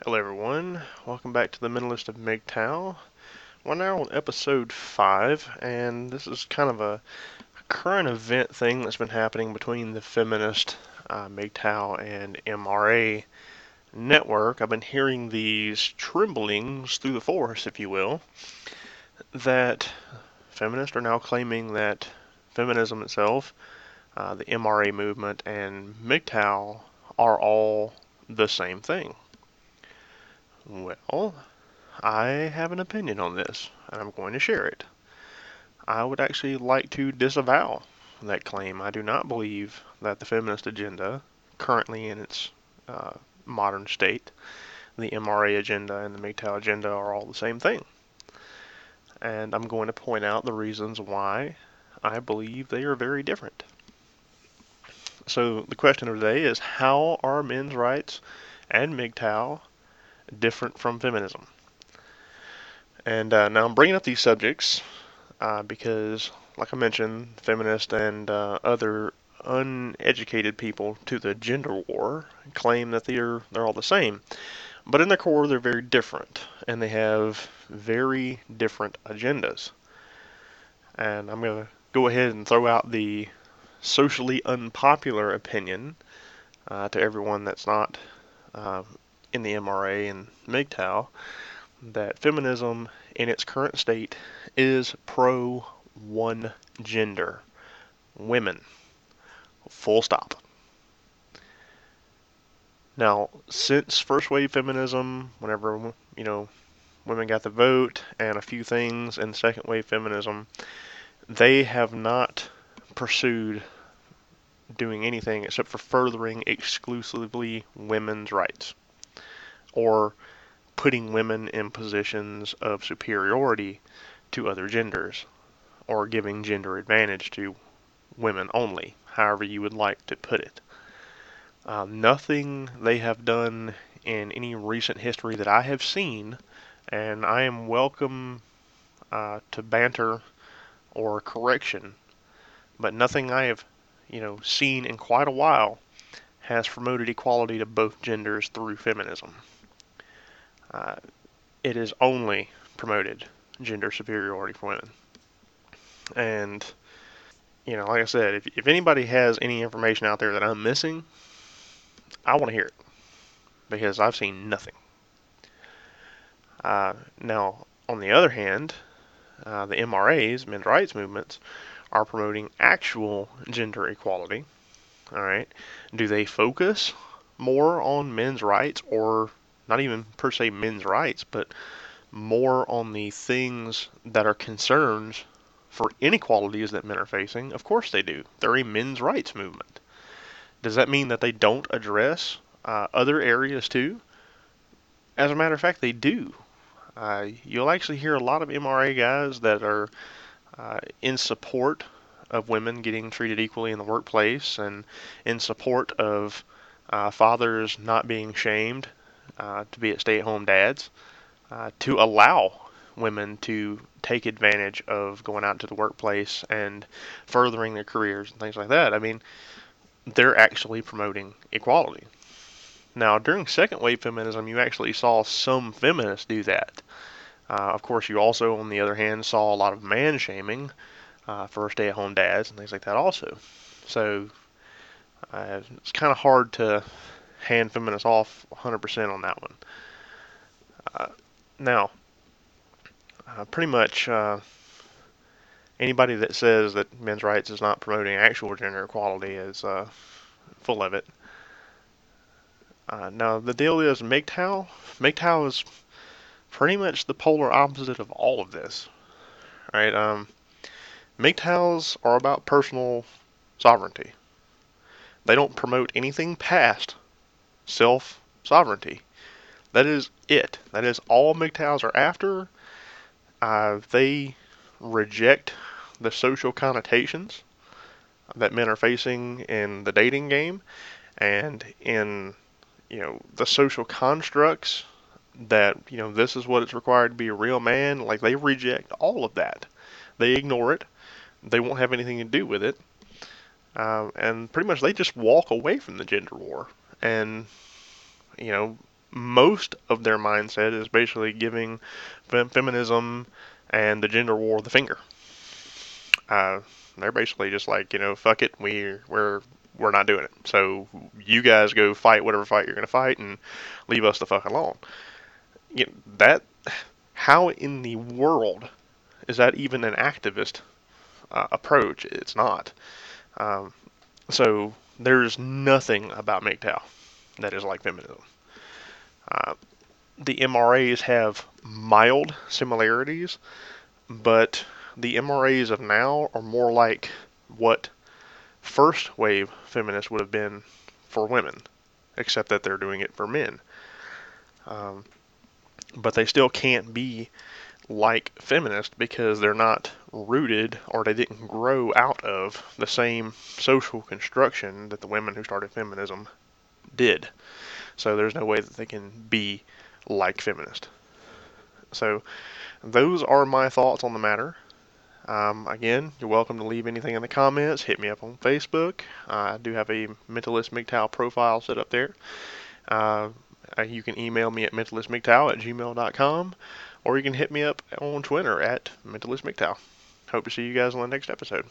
Hello everyone, welcome back to the Mentalist of MGTOW. We're now on episode 5, and this is kind of a current event thing that's been happening between the Feminist, MGTOW and MRA network. I've been hearing these tremblings through the forest, if you will, that feminists are now claiming that feminism itself, the MRA movement, and MGTOW are all the same thing. Well, I have an opinion on this, and I'm going to share it. I would actually like to disavow that claim. I do not believe that the feminist agenda, currently in its modern state, the MRA agenda and the MGTOW agenda are all the same thing. And I'm going to point out the reasons why I believe they are very different. So the question of today is, how are men's rights and MGTOW different from feminism? And now I'm bringing up these subjects because, like I mentioned, feminists and other uneducated people to the gender war claim that they're all the same, but in their core they're very different, and they have very different agendas. And I'm going to go ahead and throw out the socially unpopular opinion to everyone that's not uh, in the MRA and MGTOW that feminism in its current state is pro one gender, women, full stop. Now, since first wave feminism, whenever women got the vote and a few things in second wave feminism, they have not pursued doing anything except for furthering exclusively women's rights or putting women in positions of superiority to other genders or giving gender advantage to women only, however you would like to put it. Nothing they have done in any recent history that I have seen, and I am welcome to banter or correction, but nothing I have, seen in quite a while has promoted equality to both genders through feminism. Uh, it has only promoted gender superiority for women. And, like I said, if anybody has any information out there that I'm missing, I want to hear it because I've seen nothing. Now, on the other hand, the MRAs, men's rights movements, are promoting actual gender equality. All right. Do they focus more on men's rights, or not even per se men's rights, but more on the things that are concerns for inequalities that men are facing? Of course they do. They're a men's rights movement. Does that mean that they don't address other areas too? As a matter of fact, they do. You'll actually hear a lot of MRA guys that are in support of women getting treated equally in the workplace and in support of fathers not being shamed to be stay-at-home dads, to allow women to take advantage of going out into the workplace and furthering their careers and things like that. I mean, they're actually promoting equality. Now, during second wave feminism, you actually saw some feminists do that. Of course, you also, on the other hand, saw a lot of man shaming for stay-at-home dads and things like that also. So it's kind of hard to hand feminists off 100% on that one. Uh, Now, pretty much anybody that says that men's rights is not promoting actual gender equality is full of it. Now, the deal is MGTOW. MGTOW is pretty much the polar opposite of all of this, right? MGTOWs are about personal sovereignty. They don't promote anything past self-sovereignty. That is it. That is all MGTOWs are after. They reject the social connotations that men are facing in the dating game and in the social constructs that this is what it's required to be a real man. Like, they reject all of that. They ignore it. They won't have anything to do with it. And pretty much they just walk away from the gender war. And most of their mindset is basically giving feminism and the gender war the finger. Uh, they're basically just like, fuck it, we're not doing it. So you guys go fight whatever fight you're gonna fight and leave us the fuck alone. That how in the world is that even an activist approach? It's not. Um, so there's nothing about MGTOW that is like feminism. Uh, the MRAs have mild similarities, but the MRAs of now are more like what first wave feminists would have been for women, except that they're doing it for men. Um, but they still can't be like feminists because they're not rooted or they didn't grow out of the same social construction that the women who started feminism did. So there's no way that they can be like feminist. So those are my thoughts on the matter. Again, you're welcome to leave anything in the comments. Hit me up on Facebook. I do have a Mentalist MGTOW profile set up there. Uh, you can email me at mentalistmgtow@gmail.com, or you can hit me up on Twitter at mentalistmgtow. Hope to see you guys on the next episode.